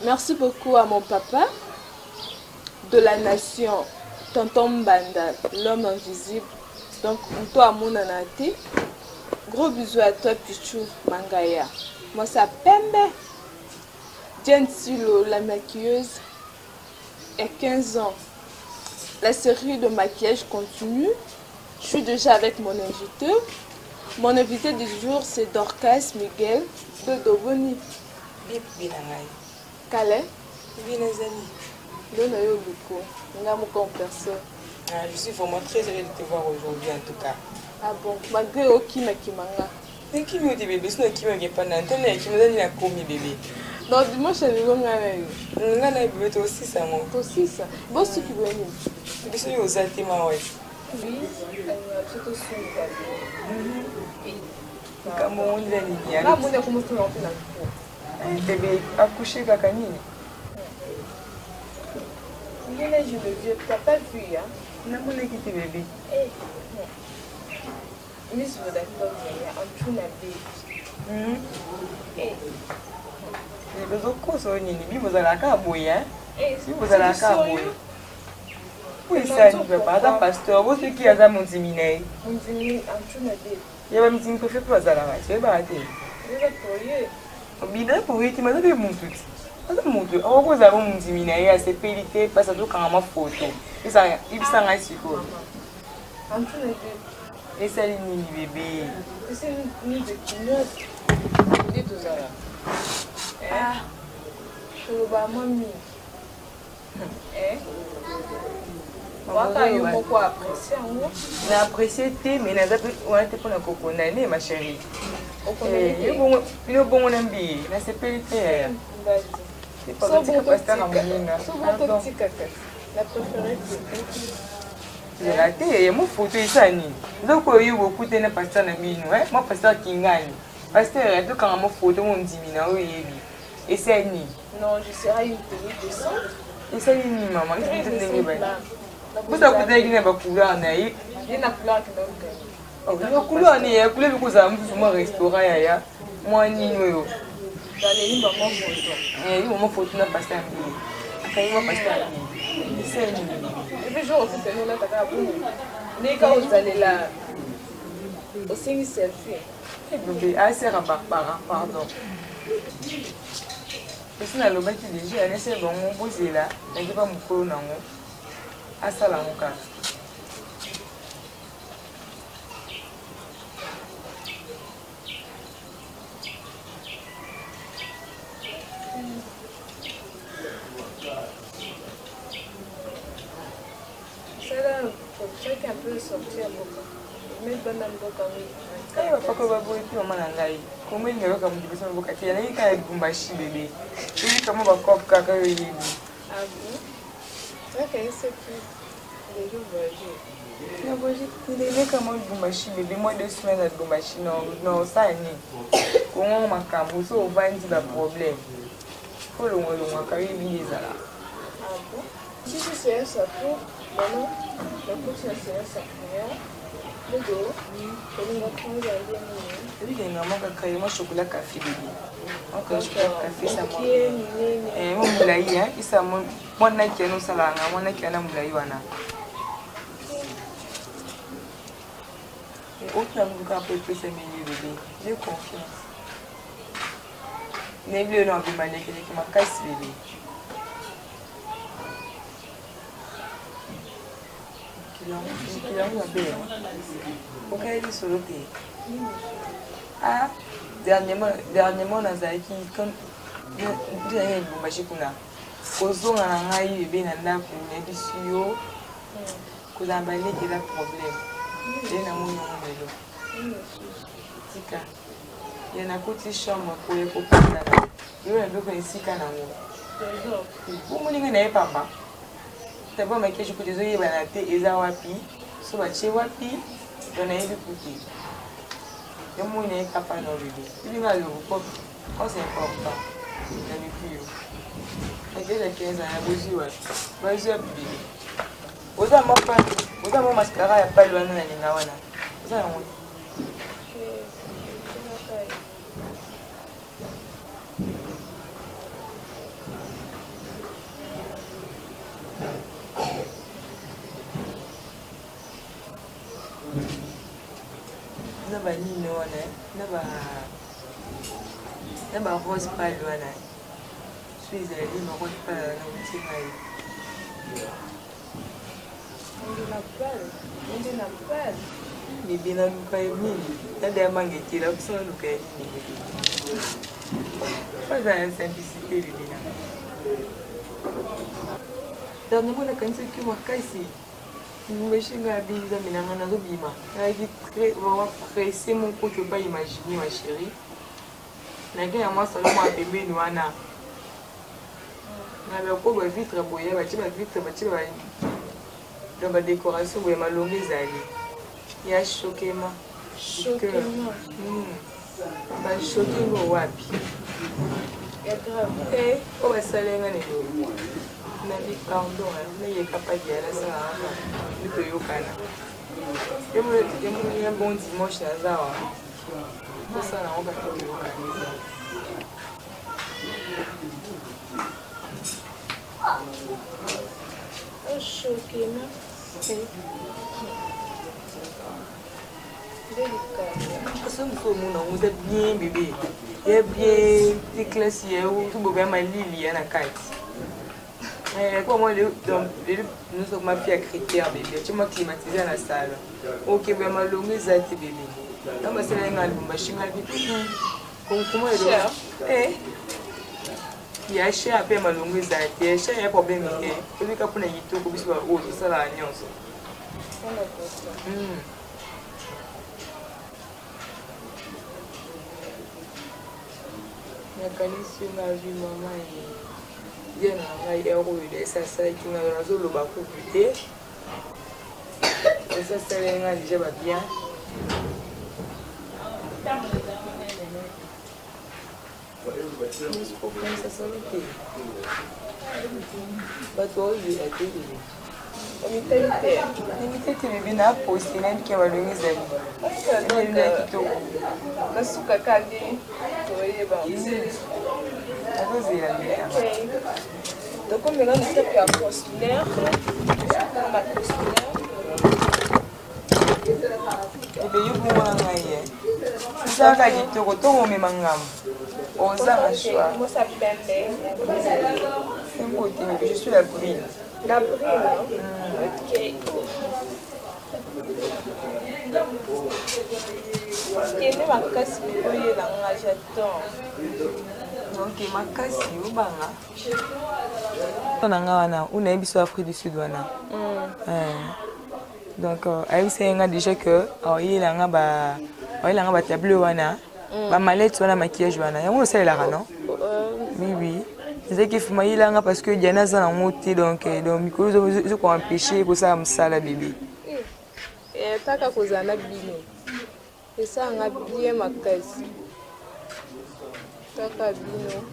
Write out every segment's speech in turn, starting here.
Merci beaucoup à mon papa de la nation, Tonton Mbanda, l'homme invisible. Donc, toi, mon anati. Gros bisous à toi, Pichou Mangaya. Moi, ça Pembe. Jen Silo, la maquilleuse, et 15 ans. La série de maquillage continue. Je suis déjà avec mon invité. Mon invité du jour, c'est Dorcas Miguel de Doboni. Calais. Je suis vraiment très heureuse de te voir aujourd'hui en tout cas. Ah bon, malgré Okima Kimanga. Mais qui me dit bébé, sinon qui me dit pas n'entendre, qui me donne la commis bébé. Non, dis-moi, je suis là. Bébé, toi aussi ça, moi. Toi aussi ça. Bon, ce qui veut dire. Je suis aux Altima, ouais. Oui, c'est aussi Comment on l'a dit? Là, on est comme tout le monde. Bébé, accouché Kakani. Il est je le vieux, tu n'as pas vu, hein? On a voulu quitter bébé. Miss Vodafone, en tout n'a Les autres sont venus, vous allez à Kaboy, hein? Si vous allez à Kaboy. Oui, ça ne veut pas, pasteur, vous qui a mon séminaire. Mon séminaire, en tout n'a dit. Il y a un petit peu fait pour la salle, tu es battu. Bidon pour lui, tu m'as donné mon truc. On vous avez mon séminaire, c'est périté, parce que quand on m'a photo. Il s'en a su quoi. En tout n'a dit. Et ça, il n'y a bébé. C'est une nuit de quinoa. Dis tout ça. Ah, je le vois, mamie. Tu as beaucoup apprécié, hein? On a apprécié, mais on a été pour la coconane, ma chérie. Il y a bon ambi, mais c'est périté. C'est pas un petit pasteur en moyenne. La préférée, j'ai raté, il y a mon photo ici. Donc, il y a beaucoup de pasteurs en mine. Moi, pasteur qui gagne. Pasteur, quand mon photo, on dit, et c'est ni. Non, je serai une tenue décente. Et c'est ni, maman. Vous avez dit que vous couleur en aïe. Il y a une couleur qui donne. La couleur en aïe, la couleur que vous avez vu au restaurant, moi, ni nous. Dans les lignes, maman photo. Et mon photo n'a pas pasteur en mine. Quand il va pasteur en mine. C'est ni. Et puis, je vais aussi tenir là, tu as vu. Mais quand vous allez là, aussi une selfie. Bébé, ah, c'est Barbara, pardon. Parce que dans le bâtiment déjà, on essaie de me poser là, on ne peut pas me coller dans mon. Ah, ça là, mon cas. C'est là, pour chacun peut sortir à beaucoup. Mais bonne âme, comme Quand il va pas que va vous écrire maman nangai, comment il va comme dire ça vous quand il y a une quand il bumbashi bébé, il comment va cop kaka il. Ah bon? C'est que c'est plus les jours voyagés. Non, moi il est comment bumbashi bébé, moi 2 semaines à bumbashi non ça ni. Comment ma cambo so va un petit problème. Faut le moins quand il vient là. Ah bon? Si c'est ça pour bon, le coup c'est ça pour le dos, on va prendre la ligne. Oui, il y a un carrément chocolat café bébé. Encore chocolat café ça moi. Mon moulai hein, il ça moi na qui nous salanga, moi na qui na moulai wana. Et autre amour quand peut plus aimer bébé. J'ai confiance. N'oublie non de manière que qui m'a cassé bébé. Ah, dernièrement, on a dit que nous avons kozonga na ngai bébé na ndako nayebi si yo kozamba neti eza problème ye na moni yango lelo tika ye nakoti chambre koya kopandana yo na biloko esika nango omoni ngai naye pamba tabo makiage kuti ezoyebana te eza wapi so batie wapi yo nayebi kuti yo moni naye kapa na bébé elinga loko c'est important na vécu yo Agora 15 ans, abusé mas é bem. Usa uma mascara ya pale wana na ninga wana. Usa ngo. ba nini wana na ba rose pale wana suis ezali na rose pale na utima ye bibi na luka ye nini nade ya mangetela kusona luka ye nini oza ya simplicité bibi na dernièrement nakanisi makasi meshinga biza minanga nazobima nayaki vraiment pressé moko to pas imaginer ma chérie nake ya mwasi alomo apembeni wana na loko bavitre boye batie bavitre batie dans badécoration boye malongo ezali ya chokema bashoke ngo wapi o basalenga nelo nabi pardon nayeka paki ya nasala toyokana yemona bon dimanche naza wa tosala yango kaka toyokana Chokema. Parce que nous sommes bien bébé. Il est bien, des classes, il y a tout le monde il y a la carte. Comment nous sommes ma fille à critère bébé. Tu m'as climatisé dans la salle. Ok, ben ma longue zati bébé. Quand ma sœur est en album, je suis mal bébé. Comment est-ce que il y a cher à payer ma longue zati. Il y a cher à problème. Et puis quand on a eu tout, on peut se voir où ça la nuance. nakanisi nga vi mama ye na ngai ero oyo esasalaki nga nazoloba kupu te esasali nga deja babien esasali te bato oyo atelele limite te bebe na poste nayebiki ya balongi ezali elelaki kitoko nasuka kali toyeba akozela bilanga donc on maintenant nous tape à consulaire ma consulaire ebe yo komona ngai ye ezalaka kitoko tongomema ngambo ozanga choix engote mebe je suis la brille la brille ok kende makasi oyelango j'adore donc makasi obanga nanga wana unayebi biso Afrique du Sud wana donc ayebisaki nga déjà que oyelanga batableau wana bamalete wana maquillage wana yango osalelaka non oui oui ezalaki fuma yelanga parce que diana aza nango te donc mikolo ezokoempêche kosala mosala bebe taka kozala na bino esalanga bien makasi taka bino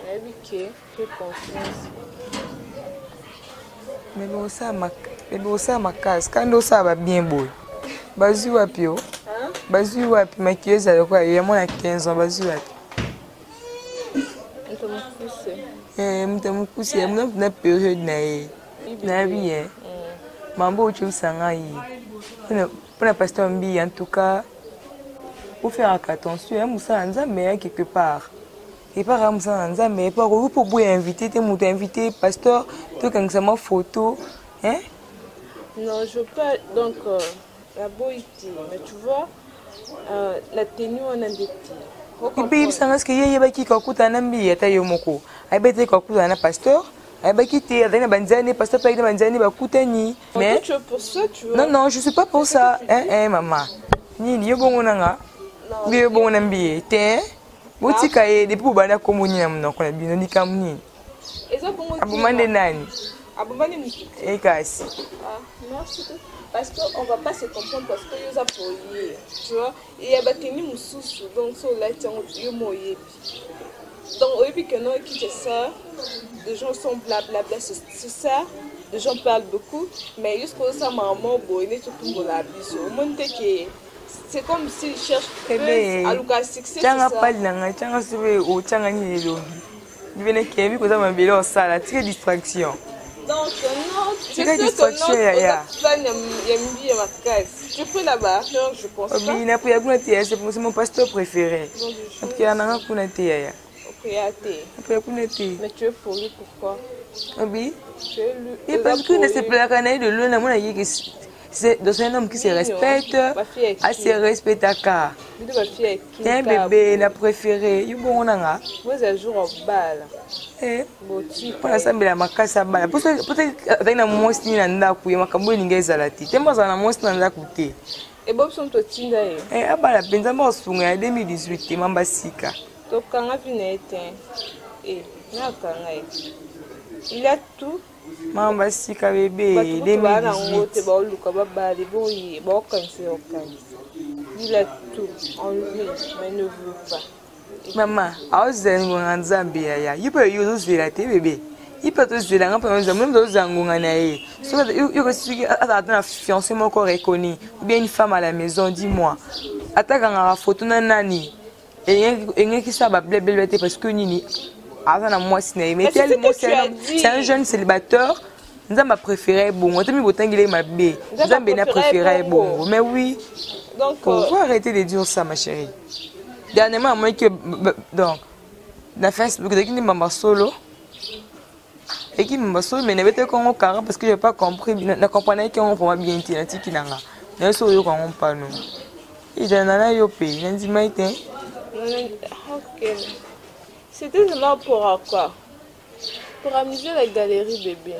nayebi ke pe confiance bebe osala makasi kandi osala babien boye bazwi wapi o bazwi wapi makio ezala kwa ya mwana 15 ans bazwi wapi moto mokuse ya muna mpuna periode na ye nayebi ye mambo otyobisanga ye mpona pasteur mbi en tout cas oferaka attention ya mosala nzambe ya quelque part epart ya mosala na nzambe epart oyo mpo boya invité te moto invité pasteur tokangisa mwa photo non je peux donc la boïti mais tu vois la tenue on a des epe yebisanga ceque ye yebaki kakutana na mbi ata yo moko ayeba te kakutana na pasteur ayebaki te azali na banzani pasteur mpe ayaki na banzani bakutani mais non je suis pas pour ça mama nini yo bongo nanga mbi yo bongo na mbi ye te botika ye depuis bobanda kombo nini na monoko na bino likambo nini abomande nani ekasi parce qu'on va pas se comprendre parce que nous appuyons, tu vois, il y a battu moussous donc sur la tienne moye donc au début que non qui c'est ça les gens sont blablabla c'est ça les gens parlent beaucoup mais jusqu'au ça maman boy n'est tout pour la bise au monde que c'est comme s'ils cherchent à Lucas succès tanga pali nanga tanga sebe o tanga ni lelo bibene kebi ko za mabelo sala tike distraction Donc, non, je C'est sais que que distraction, non, Yaya. il ma case. Tu peux là-bas? Non, je pense pas. Oui, c'est mon pasteur préféré. Donc, Parce qu'il y a un kunate, Yaya. ok, athée. Après, kunate. Mais tu es pour lui, pourquoi? Oui. Tu es lui. Et parce que c'est pour la canne de l'eau, c'est un homme qui se respecte, assez respecte à cas. C'est un bébé, la préférée. Il bon nanga. Vous êtes jour au bal. Eh. Pour la sambe la makasa bala. Peut-être avec la monstre ni nanda kuye makambo ni ngeza la ti. Tellement ça na monstre nanda kuté. Et Bob sont au tinda. Eh abala penza mo sunga 2018 mamba sika. Donc quand on a fini et na kanga. Il a tout. Mamba sika bébé 2018. Il a tout en lui, mais ne veut pas. Maman, a zengo nzambe ya. Yipo yuzo zela te bébé. Yipo to zela ngapa nzambe ndo zango ngana ye. So yo suki attends la fiancée moko reconnu ou bien une femme à la maison, dis-moi. Ataka ngara photo na nani. Et qui ça ba blé parce que nini avant moi mais c'est un jeune célibataire. Nzamba préféré bon, on t'a mis botangile ma bé. Nzamba n'a préféré bon. Mais oui. Donc faut arrêter de dire ça ma chérie. Dernièrement moi que donc na Facebook de qui m'a solo. Et qui m'a solo mais n'avait pas qu'on carré parce que j'ai pas compris, na comprenais qu'on pour bien tirer tiki nanga. Na so yo qu'on pas non. Et j'en ai yo pay, n'di maïté. OK. C'était seulement pour quoi? Pour amuser la galerie bébé.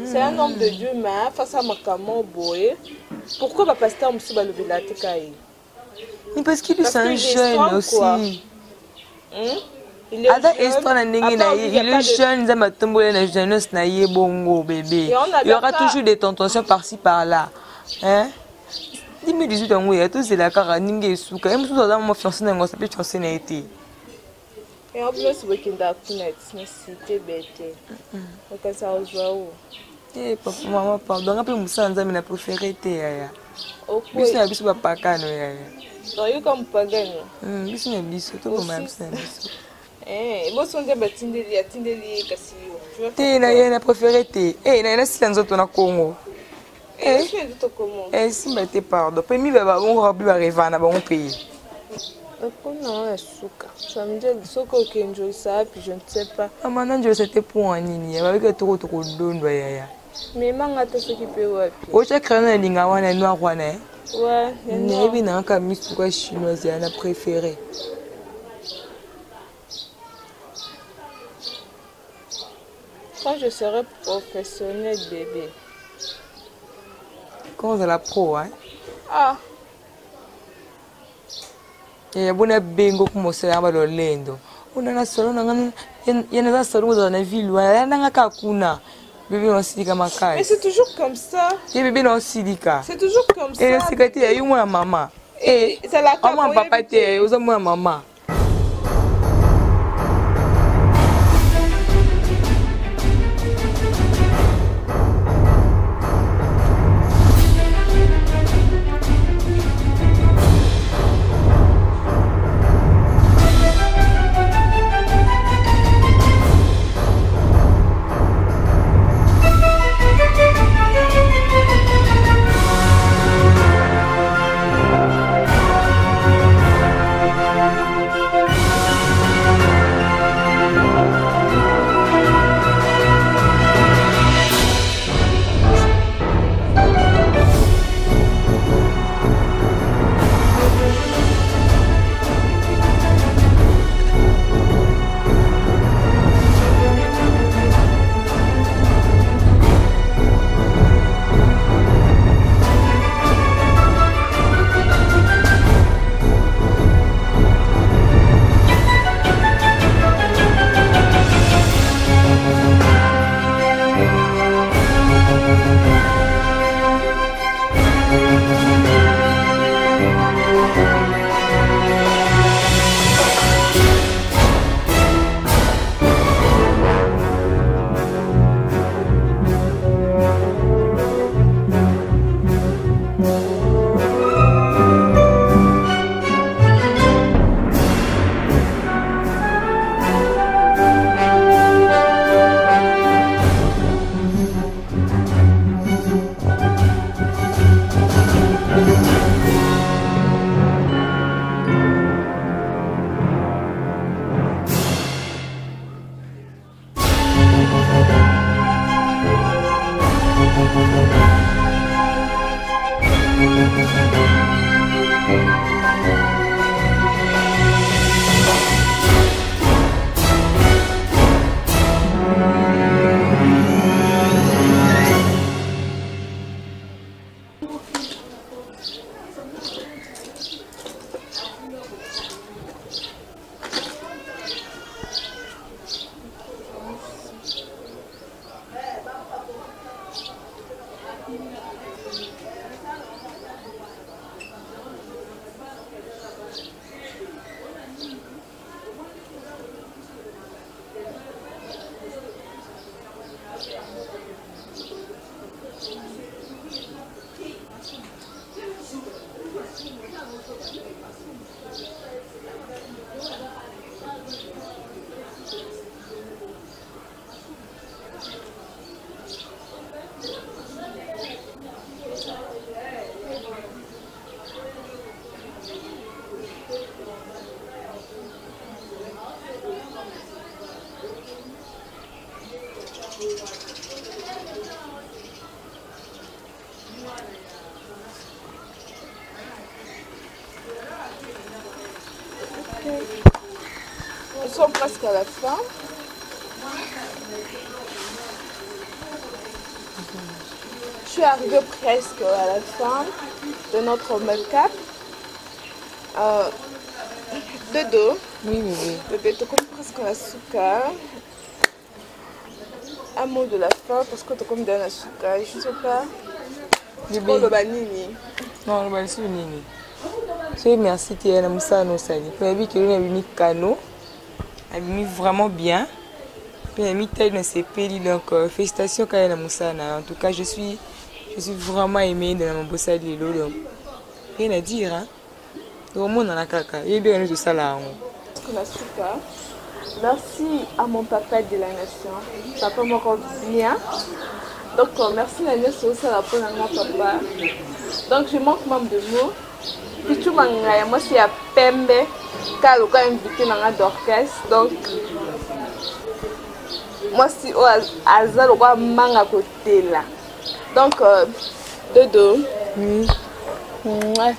C'est un homme de Dieu, mais face à Makamo Boé. Pourquoi va pasteur Moussa Balobila Tekaï? Mais parce qu'il est un jeune aussi. Il est jeune, la jeunesse naïe bongo bébé. Il y aura toujours des tentations par-ci par-là. Hein? 2018 ans, oui, tout c'est la caraningue souka. Même si on a mon fiancé n'a pas pu fiancé n'a été. Et en plus, c'est qu'il a connaître, mais c'était bête. Donc ça au joie. Eh papa maman pardon, après Moussa Nzambe na préféré te ya. OK. Biso na biso papa kano ya. Donc il comme pagano. Biso na biso to comme biso na biso. Bo sonde batindeli atindeli kasi yo. Te na ye na préféré te. Na silanzo to na Congo. Simba te pardon. Pe mi baba on robi ba revana ba on payer. Non, souka. Ça me dit soko kenjo ça puis je ne sais pas. Maman nanjo c'était pour nini. Ya ba que trop dondo ya. Mais manga te s'occuper wapi. O cha créer na linga wana noir wana. Ouais, ne bi na ka misuka chinoise ya na préféré. Quand je serai professionnel bébé. Quand on est la pro hein. Ah. Et bon bengo como se aba lo lendo. Una na solo na yana za solo dans la ville wana na ka kuna. Bébé on sidika makai. Mais c'est toujours comme ça. Et bébé on sidika. C'est toujours comme ça. Et c'est que tu es moi maman. Et c'est la maman papa te aux moi maman. Nous sommes presque à la fin. Je suis arrivée presque à la fin de notre make-up. Dodo. Oui. Bébé, tu comme presque la suka. Un mot de la fin parce que tu comme dans la suka. Je ne sais pas. Bébé. Le banini. Non, le banini, c'est nini. C'est merci, tu es un ça, nous sali. Puis, elle a mis canot. Elle a mis vraiment bien. Puis, elle a mis taille dans ses pélis. Donc, félicitations, Kaya Moussana. En tout cas, je suis vraiment aimée de mon bossa de l'eau. Donc, rien à dire, hein. Tout le monde en a caca. Il y a bien de ça là. Merci à mon papa de la nation. Papa me rend bien. Donc, merci la nation, c'est la bonne à mon papa. Donc, je manque même de mots. Puis, tout le monde, moi, c'est à Pembe. Car le gars invité dans un d'orchestre. Donc, moi, c'est au hasard, le gars manque à côté là. Donc, Dodo. Oui. Ouais.